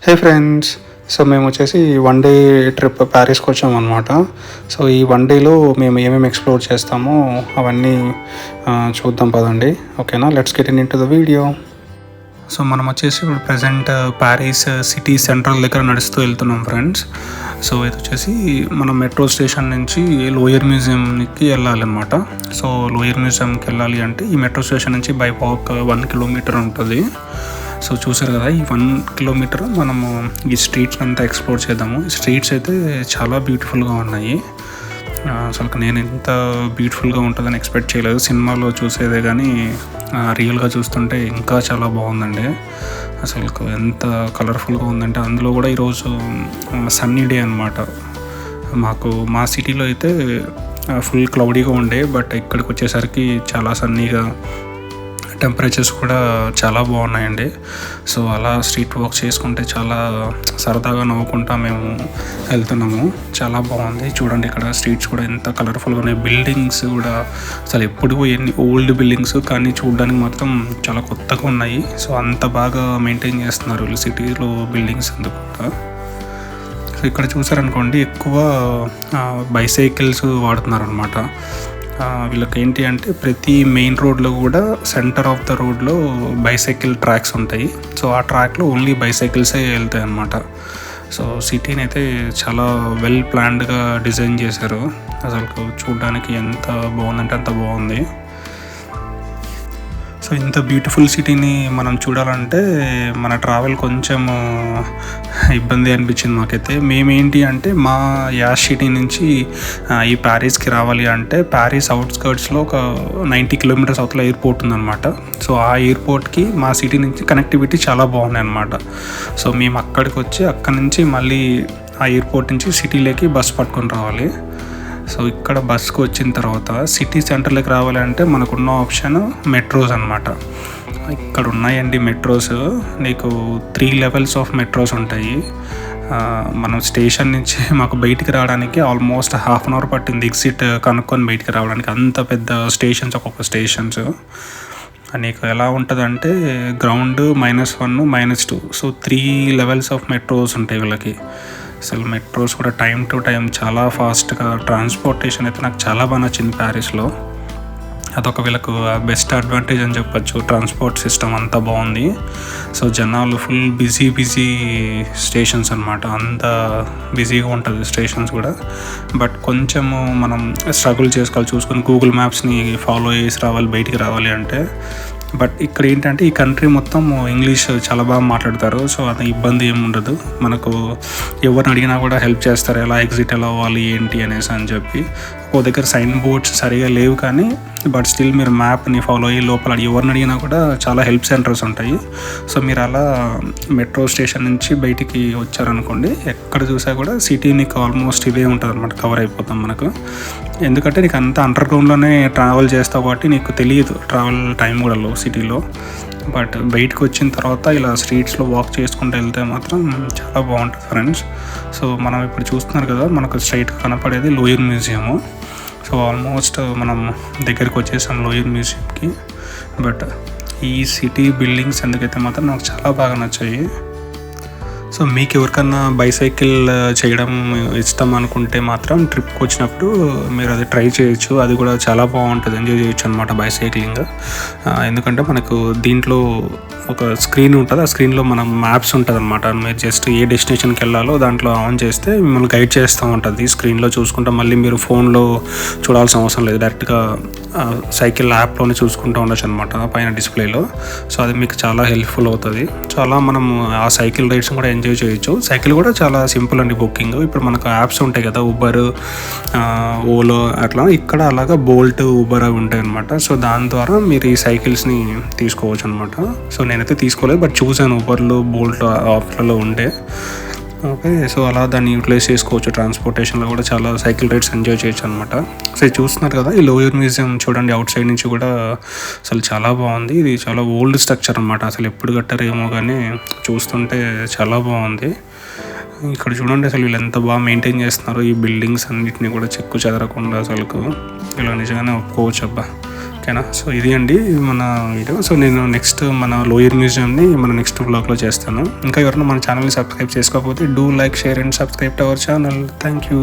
హే friends, so మేము వచ్చేసి one day trip ప్యారిస్కి వచ్చామన్నమాట. సో ఈ వన్ డేలో మేము ఏమేమి ఎక్స్ప్లోర్ చేస్తామో అవన్నీ చూద్దాం పదండి. ఓకేనా, let's get in to the video. So మనం వచ్చేసి ఇప్పుడు ప్రజెంట్ ప్యారిస్ సిటీ సెంట్రల్ దగ్గర నడుస్తూ వెళ్తున్నాం ఫ్రెండ్స్. సో ఇది వచ్చేసి మనం మెట్రో స్టేషన్ నుంచి లోయర్ మ్యూజియంకి వెళ్ళాలన్నమాట. సో లోయర్ మ్యూజియంకి వెళ్ళాలి అంటే ఈ మెట్రో స్టేషన్ నుంచి బై వాక్ 1 కిలోమీటర్ ఉంటుంది. సో చూసారు కదా, ఈ 1 కిలోమీటర్ మనము ఈ స్ట్రీట్స్ అంతా ఎక్స్ప్లోర్ చేద్దాము. ఈ స్ట్రీట్స్ అయితే చాలా బ్యూటిఫుల్గా ఉన్నాయి. అసలు నేను ఎంత బ్యూటిఫుల్గా ఉంటుందని ఎక్స్పెక్ట్ చేయలేదు. సినిమాలో చూసేదే కానీ రియల్గా చూస్తుంటే ఇంకా చాలా బాగుందండి. అసలు ఎంత కలర్ఫుల్గా ఉందంటే, అందులో కూడా ఈరోజు సన్నీ డే అనమాట. మా సిటీలో అయితే ఫుల్ క్లౌడీగా ఉండే, బట్ ఇక్కడికి వచ్చేసరికి చాలా సన్నీగా, టెంపరేచర్స్ కూడా చాలా బాగున్నాయండి. సో అలా స్ట్రీట్ వాక్ చేసుకుంటే చాలా సరదాగా నవ్వుకుంటా మేము వెళ్తున్నాము. చాలా బాగుంది చూడండి, ఇక్కడ స్ట్రీట్స్ కూడా ఎంత కలర్ఫుల్గా ఉన్నాయి. బిల్డింగ్స్ కూడా అసలు ఎప్పుడు ఎన్ని ఓల్డ్ బిల్డింగ్స్, కానీ చూడడానికి మాత్రం చాలా కొత్తగా ఉన్నాయి. సో అంత బాగా మెయింటైన్ చేస్తున్నారు వీళ్ళు సిటీలో బిల్డింగ్స్ అందుకు కూడా. సో ఇక్కడ చూసారనుకోండి, ఎక్కువ బైసైకిల్స్ వాడుతున్నారు అనమాట. వీళ్ళకి ఏంటి అంటే ప్రతి మెయిన్ రోడ్లో కూడా సెంటర్ ఆఫ్ ద రోడ్లో బైసైకిల్ ట్రాక్స్ ఉంటాయి. సో ఆ ట్రాక్లో ఓన్లీ బైసైకిల్సే వెళ్తాయి అన్నమాట. సో సిటీని అయితే చాలా వెల్ ప్లాన్డ్గా డిజైన్ చేశారు. అసలు చూడడానికి ఎంత బాగుందంటే అంత బాగుంది. సో ఇంత బ్యూటిఫుల్ సిటీని మనం చూడాలంటే మన ట్రావెల్ కొంచెం ఇబ్బంది అనిపించింది మాకైతే. మేమేంటి అంటే మా యాష్ సిటీ నుంచి ఈ ప్యారిస్కి రావాలి అంటే ప్యారిస్ అవుట్స్కర్ట్స్లో ఒక 90 కిలోమీటర్స్ అవతల ఎయిర్పోర్ట్ ఉందన్నమాట. సో ఆ ఎయిర్పోర్ట్కి మా సిటీ నుంచి కనెక్టివిటీ చాలా బాగున్నాయి అన్నమాట. సో మేము అక్కడికి వచ్చి అక్కడి నుంచి మళ్ళీ ఆ ఎయిర్పోర్ట్ నుంచి సిటీలోకి బస్ పట్టుకొని రావాలి. సో ఇక్కడ బస్కి వచ్చిన తర్వాత సిటీ సెంటర్లోకి రావాలంటే మనకున్న ఆప్షన్ మెట్రోస్ అనమాట. ఇక్కడ ఉన్నాయండి మెట్రోస్. నీకు 3 లెవెల్స్ ఆఫ్ మెట్రోస్ ఉంటాయి. మనం స్టేషన్ నుంచి మాకు బయటికి రావడానికి ఆల్మోస్ట్ ½ అవర్ పట్టింది. ఎగ్జిట్ కనుక్కొని బయటికి రావడానికి. అంత పెద్ద స్టేషన్స్, ఒక్కొక్క స్టేషన్స్. నీకు ఎలా ఉంటుందంటే ground -1, -2, so 3 levels of metros ఉంటాయి వీళ్ళకి. అసలు మెట్రోస్ కూడా టైం టు టైం చాలా ఫాస్ట్గా, ట్రాన్స్పోర్టేషన్ అయితే నాకు చాలా బాగా నచ్చింది ప్యారిస్లో. అదొక వీళ్ళకు బెస్ట్ అడ్వాంటేజ్ అని చెప్పొచ్చు. ట్రాన్స్పోర్ట్ సిస్టమ్ అంతా బాగుంది. సో జనాలు ఫుల్ బిజీ స్టేషన్స్ అనమాట. అంత బిజీగా ఉంటుంది స్టేషన్స్ కూడా. బట్ కొంచెము మనం స్ట్రగుల్ చేసుకోవాలి, చూసుకొని గూగుల్ మ్యాప్స్ని ఫాలో చేసి రావాలి బయటికి రావాలి అంటే. బట్ ఇక్కడ ఏంటంటే ఈ కంట్రీ మొత్తం ఇంగ్లీష్ చాలా బాగా మాట్లాడతారు. సో అది ఇబ్బంది ఏమి ఉండదు. మనకు ఎవరిని అడిగినా కూడా హెల్ప్ చేస్తారు, ఎలా ఎగ్జిట్ ఎలా అవ్వాలి ఏంటి అనేసి అని చెప్పి. ఓ దగ్గర సైన్ బోర్డ్స్ సరిగా లేవు కానీ బట్ స్టిల్ మీరు మ్యాప్ని ఫాలో అయ్యి లోపల ఎవరిని అడిగినా కూడా చాలా హెల్ప్ సెంటర్స్ ఉంటాయి. సో మీరు అలా మెట్రో స్టేషన్ నుంచి బయటికి వచ్చారనుకోండి, ఎక్కడ చూసా కూడా సిటీ నీకు ఆల్మోస్ట్ ఇదే ఉంటుంది అనమాట, కవర్ అయిపోతాం మనకు. ఎందుకంటే నీకు అంతా అండర్ గ్రౌండ్లోనే ట్రావెల్ చేస్తావు కాబట్టి నీకు తెలియదు ట్రావెల్ టైం కూడా లో సిటీలో. బట్ బయటకు వచ్చిన తర్వాత ఇలా స్ట్రీట్స్లో వాక్ చేసుకుంటూ వెళ్తే మాత్రం చాలా బాగుంటుంది ఫ్రెండ్స్. సో మనం ఇప్పుడు చూస్తున్నారు కదా, మనకు స్ట్రైట్గా కనపడేది లోయర్ మ్యూజియము. సో ఆల్మోస్ట్ మనం దగ్గరికి వచ్చేసాం లోయర్ మ్యూజియంకి. బట్ ఈ సిటీ బిల్డింగ్స్ ఎందుకైతే మాత్రం నాకు చాలా బాగా నచ్చాయి. సో మీకు ఎవరికన్నా బైసైకిల్ చేయడం ఇష్టం అనుకుంటే మాత్రం ట్రిప్కి వచ్చినప్పుడు మీరు అది ట్రై చేయొచ్చు. అది కూడా చాలా బాగుంటుంది, ఎంజాయ్ చేయొచ్చు అనమాట బైసైక్లింగ్. ఎందుకంటే మనకు దీంట్లో ఒక స్క్రీన్ ఉంటుంది. ఆ స్క్రీన్లో మనం మ్యాప్స్ ఉంటుంది అనమాట. మీరు జస్ట్ ఏ డెస్టినేషన్కి వెళ్ళాలో దాంట్లో ఆన్ చేస్తే మిమ్మల్ని గైడ్ చేస్తూ ఉంటుంది స్క్రీన్లో చూసుకుంటా. మళ్ళీ మీరు ఫోన్లో చూడాల్సిన అవసరం లేదు, డైరెక్ట్గా సైకిల్ యాప్లోనే చూసుకుంటూ ఉండొచ్చు అనమాట పైన డిస్ప్లేలో. సో అది మీకు చాలా హెల్ప్ఫుల్ అవుతుంది. సో అలా మనం ఆ సైకిల్ రైడ్స్ కూడా ఎంజాయ్ చేయొచ్చు. సైకిల్ కూడా చాలా సింపుల్ అండి బుకింగ్. ఇప్పుడు మనకు యాప్స్ ఉంటాయి కదా, ఉబర్, ఓలో, అట్లా ఇక్కడ అలాగా బోల్ట్, ఉబర్ అవి ఉంటాయి అనమాట. సో దాని ద్వారా మీరు ఈ సైకిల్స్ని తీసుకోవచ్చు అనమాట. సో నేనైతే తీసుకోలేదు, బట్ చూసాను ఉబర్లో, బోల్ట్ ఆఫర్లో ఉండే. ఓకే, సో అలా దాన్ని యూటిలైజ్ చేసుకోవచ్చు. ట్రాన్స్పోర్టేషన్లో కూడా చాలా సైకిల్ రైడ్స్ ఎంజాయ్ చేయొచ్చు అనమాట. సో ఇది చూస్తున్నారు కదా, ఈ లోయర్ మ్యూజియం చూడండి, అవుట్ సైడ్ నుంచి కూడా అసలు చాలా బాగుంది. ఇది చాలా ఓల్డ్ స్ట్రక్చర్ అనమాట. అసలు ఎప్పుడు కట్టారేమో కానీ చూస్తుంటే చాలా బాగుంది. ఇక్కడ చూడండి అసలు వీళ్ళు ఎంత బాగా మెయింటైన్ చేస్తున్నారు ఈ బిల్డింగ్స్ అన్నిటిని కూడా, చెక్కు చెదరకుండా. అసలు ఇలా నిజంగానే ఒప్పుకోవచ్చు అబ్బా. ఓకేనా. సో ఇది అండి మన వీడియో. సో నేను నెక్స్ట్ మన లోయర్ మ్యూజియంని మన నెక్స్ట్ బ్లాగ్లో చేస్తాను. ఇంకా ఎవరైనా మన ఛానల్ని సబ్స్క్రైబ్ చేసుకోకపోతే do like, share and subscribe to our channel. Thank you.